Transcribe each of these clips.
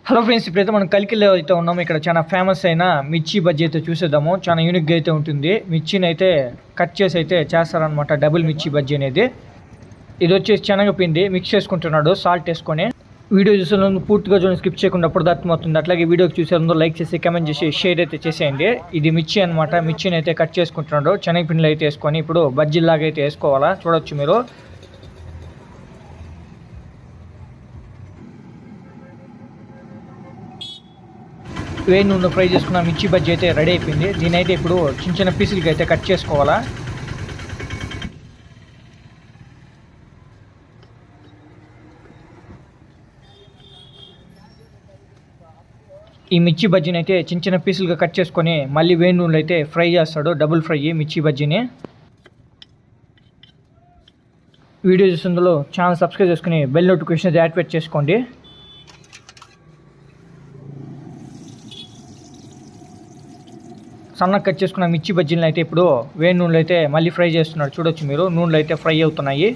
Hello friends, ఇప్పుడైతే మనం కలికిలో అయితే ఉన్నాము. ఇక్కడ చాలా ఫేమస్ అయిన మిర్చి బజ్జీ అయితే చూసేద్దాము. చాలా యూనిక్గా అయితే ఉంటుంది. మిర్చిని అయితే కట్ చేసి అయితే చేస్తారనమాట. డబుల్ మిర్చి బజ్జీ అనేది. ఇది వచ్చేసి శనగపిండి మిక్స్ చేసుకుంటున్నాడు సాల్ట్ వేసుకొని. వీడియో చూసే పూర్తిగా చూడండి, స్కిప్ చేయకుండా అప్పుడు అర్థమవుతుంది. అట్లాగే వీడియోకి చూసే లైక్ చేసి కమెంట్ చేసి షేర్ అయితే చేసేయండి. ఇది మిర్చి అనమాట. మిర్చిని అయితే కట్ చేసుకుంటున్నాడు శనగపిండిలో అయితే వేసుకొని. ఇప్పుడు బజ్జీలాగా అయితే వేసుకోవాలా, చూడొచ్చు మీరు. వేడి నూనె ఫ్రై చేసుకున్న మిర్చి బజ్జీ అయితే రెడీ అయిపోయింది. దీని అయితే ఇప్పుడు చిన్న చిన్న పీసులకి అయితే కట్ చేసుకోవాలా. ఈ మిర్చి బజ్జీని అయితే చిన్న చిన్న పీసులుగా కట్ చేసుకొని మళ్ళీ వేడి నూనెలో అయితే ఫ్రై చేస్తాడు. డబుల్ ఫ్రై మిర్చి బజ్జీని. వీడియో చూస్తుందో ఛానల్ సబ్స్క్రైబ్ చేసుకుని బెల్ నోటిఫికేషన్ అయితే యాక్టివేట్ చేసుకోండి. సన్నగా కట్ చేసుకున్న మిర్చి బజ్జీలను అయితే ఇప్పుడు వేడి నూనెలో అయితే మళ్ళీ ఫ్రై చేస్తున్నాడు. చూడొచ్చు మీరు, నూనెలో అయితే ఫ్రై అవుతున్నాయి.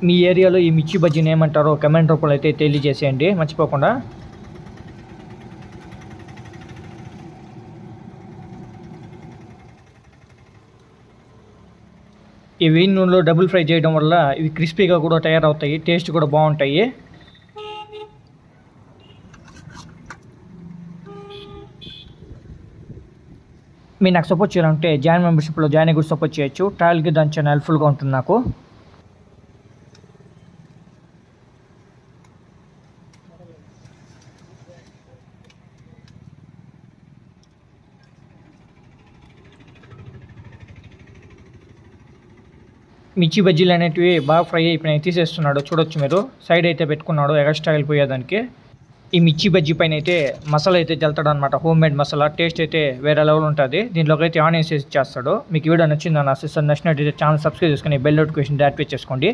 మీ ఏరియాలో ఈ మిర్చి బజ్జీని ఏమంటారో కమెంట్ రూపంలో అయితే తెలియజేసేయండి మర్చిపోకుండా. ఈ వేడి నూనెలో డబుల్ ఫ్రై చేయడం వల్ల ఇవి క్రిస్పీగా కూడా తయారవుతాయి, టేస్ట్ కూడా బాగుంటాయి. మీరు నాకు సపోర్ట్ చేయాలంటే జాయిన్ మెంబర్షిప్లో జాయిన్ అయ్యి కూడా సపోర్ట్ చేయొచ్చు. ట్రయల్కి దాని చాలా హెల్ప్ఫుల్గా ఉంటుంది నాకు. మిర్చి బజ్జీలు అనేటివి బాగా ఫ్రై అయిపోయినాయి, తీసేస్తున్నాడు. చూడొచ్చు మీరు, సైడ్ అయితే పెట్టుకున్నాడు ఎక్స్ట్రా వెళ్ళిపోయేదానికి. ఈ మిర్చి బజ్జీ పైన అయితే మసాలా అయితే చల్తాడు అనమాట, హోమ్ మేడ్ మసాలా. టేస్ట్ అయితే వేరే లెవెల్ ఉంటుంది. దీంట్లోకి అయితే ఆనియన్స్ వేసి చేస్తాడు. మీకు వీడియో నచ్చిందని ఆశిస్తాను. నచ్చినట్టయితే ఛానల్ సబ్స్క్రైబ్ చేసుకుని బెల్ నోటిఫికేషన్ యాక్టివేట్ చేసుకోండి.